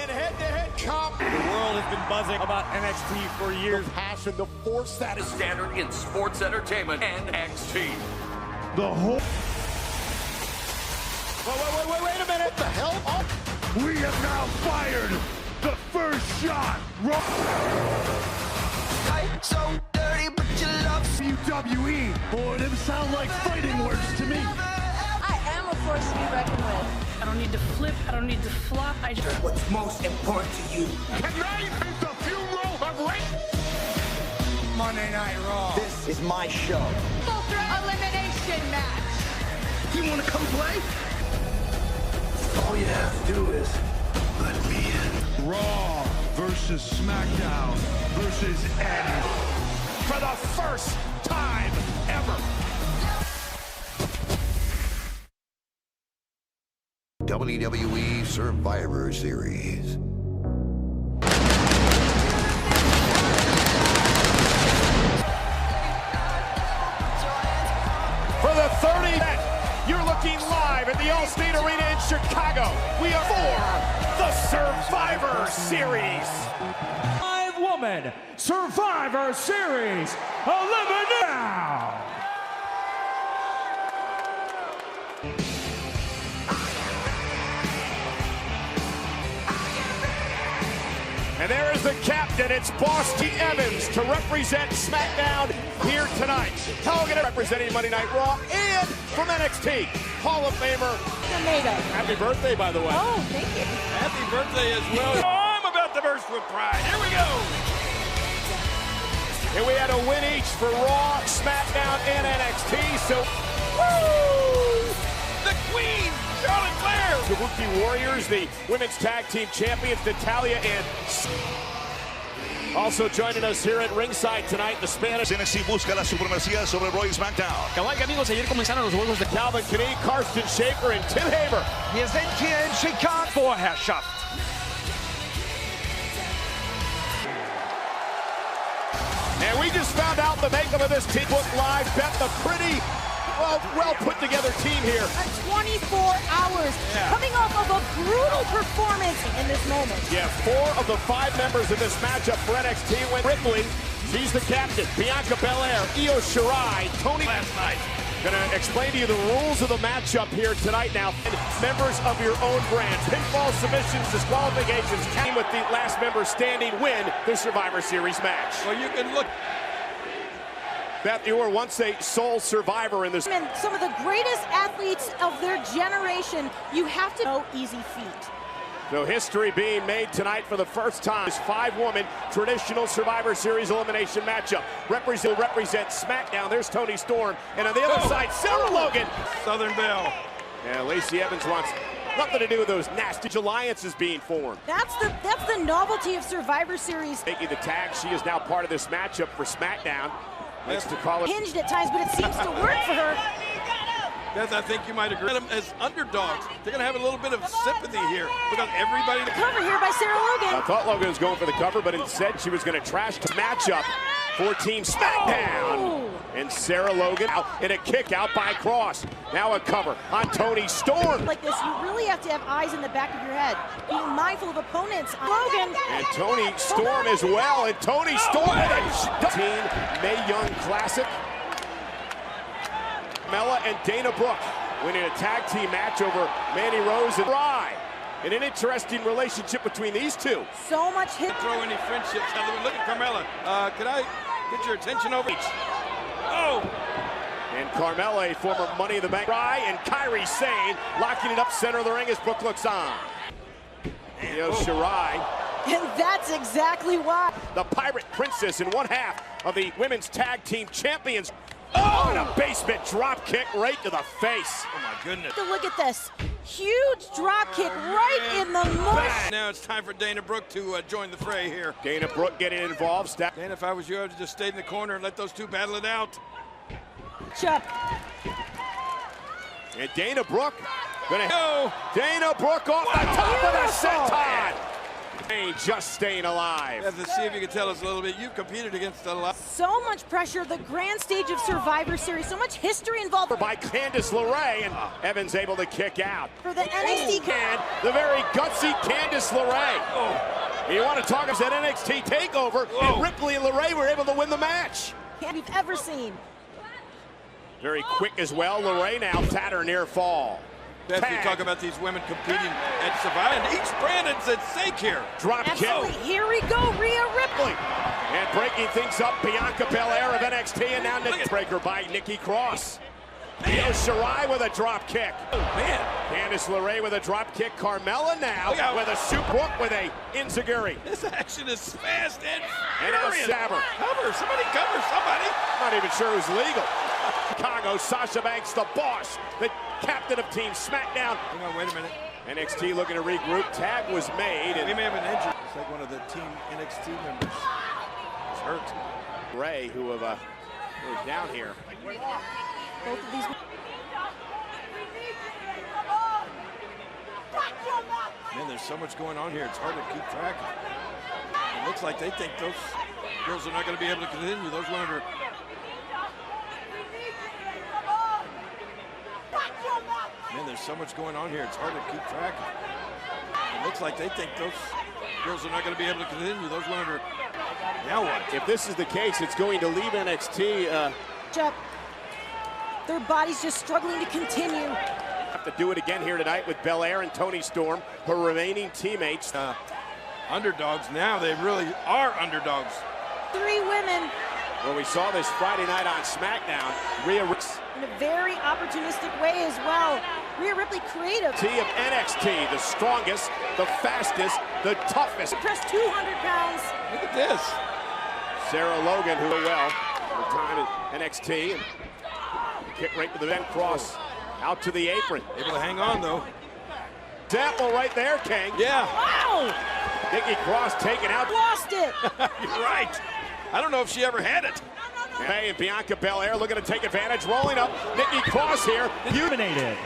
and head-to-head comp. The world has been buzzing about NXT for years. The passion, the force that is standard in sports entertainment, NXT. the whole... Wait a minute. What the hell? Oh. We have now fired the first shot. So dirty, but you love WWE. Boy, them sound like fighting words to me. I am a force to be reckoned with. I don't need to flip, I don't need to flop, I just... what's most important to you. Tonight is the funeral of race. Monday Night Raw. This is my show. Full threat elimination match. You want to come play? All you have to do is let me in. Raw versus SmackDown versus Eddie. For the first time ever. WWE Survivor Series. For the 30th, you're looking live at the Allstate Arena in Chicago. We are for the Survivor Series. 5-woman Survivor Series Elimination now. And there is the captain, it's Boss T. Evans to represent SmackDown here tonight. Hogan representing Monday Night Raw, and from NXT, Hall of Famer. Tomato. Happy birthday, by the way. Oh, thank you. Happy birthday as well. Oh, I'm about to burst with pride. Here we go. And we had a win each for Raw, SmackDown, and NXT, so... Woo! The Queen! Charlotte Flair! The Kabuki Warriors, the women's tag team champions, Natalya and... Also joining us here at ringside tonight, the Spanish... NXT busca la supremacía sobre Raw y SmackDown. Cabal, amigos, ayer comenzaron los juegos de Calvin Knee, Karsten Shaker, and Tim Haber. Wir sind hier in Chicago. Vorherrschaft. And we just found out the makeup of this team. Book Live bet the pretty well put together team here. 24 hours coming off of a brutal performance in this moment. Yeah, 4 of the 5 members of this matchup for NXT went Ripley. She's the captain. Bianca Belair, Io Shirai, Tony last night. Gonna explain to you the rules of the matchup here tonight now. And members of your own brand. Pinfall submissions, disqualifications. Team with the last member standing win the Survivor Series match. Well, you can look. Beth, you were once a sole survivor in this. And some of the greatest athletes of their generation, you have to know easy feat. So history being made tonight for the first time. This 5-woman traditional Survivor Series elimination matchup. Represent SmackDown. There's Toni Storm. And on the other side, Sarah Logan. Southern Belle. And Lacey Evans wants nothing to do with those nasty alliances being formed. That's the novelty of Survivor Series. Making the tag, she is now part of this matchup for SmackDown. Likes to call it. Hinged at times, but it seems to work for her. Beth, I think you might agree. As underdogs, they're going to have a little bit of sympathy here because everybody... Cover here by Sarah Logan. I thought Logan was going for the cover, but instead she was going to trash the matchup for Team SmackDown. Oh. And Sarah Logan out in a kick out by Cross. Now a cover on Toni Storm. Like this, you really have to have eyes in the back of your head. Being mindful of opponents. Logan. And Toni Storm as well. And Toni Storm with a Team Mae Young Classic. Carmella and Dana Brooke winning a tag team match over Mandy Rose and Rye. And an interesting relationship between these two. So much hit. Throw any friendships. Look at Carmella. Could I get your attention over? Oh! And Carmella, a former Money in the Bank. Rye and Kairi Sane locking it up center of the ring as Brooke looks on. Io Shirai. And that's exactly why. The Pirate Princess in one half of the women's tag team champions. Oh, and a basement drop kick right to the face. Oh my goodness. Look at this. Huge drop kick right in the mush. Now it's time for Dana Brooke to join the fray here. Dana Brooke getting involved. Dana, if I was you, I would just stay in the corner and let those two battle it out. Chuck. And Dana Brooke gonna go. Dana Brooke off the top of the senton. Kane just staying alive. Let's see if you can tell us a little bit. You've competed against a lot. So much pressure, the grand stage of Survivor Series, so much history involved. By Candice LeRae, and Evans able to kick out. For the NXT. And the very gutsy Candice LeRae. You want to talk about that NXT takeover, and Ripley and LeRae were able to win the match. We've ever seen. Very quick as well. LeRae now tatter near fall. As we talk about these women competing at Survivor, and each brand is at stake here. Drop kick. Here we go, Rhea Ripley. And breaking things up, Bianca Belair of NXT, and now Nick Breaker by Nikki Cross. Io Shirai with a drop kick. Oh, man. Candice LeRae with a drop kick. Carmella now with a Brooke with a Enziguri. This action is fast and now furious. Saber. Cover, somebody cover somebody. Not even sure who's legal. Chicago, Sasha Banks, the boss, the captain of Team SmackDown. Hang on, wait a minute. NXT looking to regroup. Tag was made. And we may have an injury. It's like one of the Team NXT members is hurt. Ray, who have moved down here. Both of these. Man, there's so much going on here. It's hard to keep track of. It looks like they think those girls are not going to be able to continue. Those women are. Man, there's so much going on here. It's hard to keep track of. It looks like they think those girls are not going to be able to continue. Those women are. Now what? If this is the case, it's going to leave NXT. Their bodies just struggling to continue. Have to do it again here tonight with Belair and Toni Storm, her remaining teammates. Underdogs now. They really are underdogs. 3 women. Well, we saw this Friday night on SmackDown. Rhea Ripley. In a very opportunistic way as well. Rhea Ripley creative. Of NXT, the strongest, the fastest, the toughest. Press 200 pounds. Look at this. Sarah Logan, who well, her time at NXT. And kick right to the vent cross. Out to the apron. Able to hang on, though. Example right there, King. Yeah. Wow! Nikki Cross taken out. Lost it. You're right. I don't know if she ever had it. Hey, and Bianca Belair looking to take advantage. Rolling up. Nikki Cross here. Eliminated.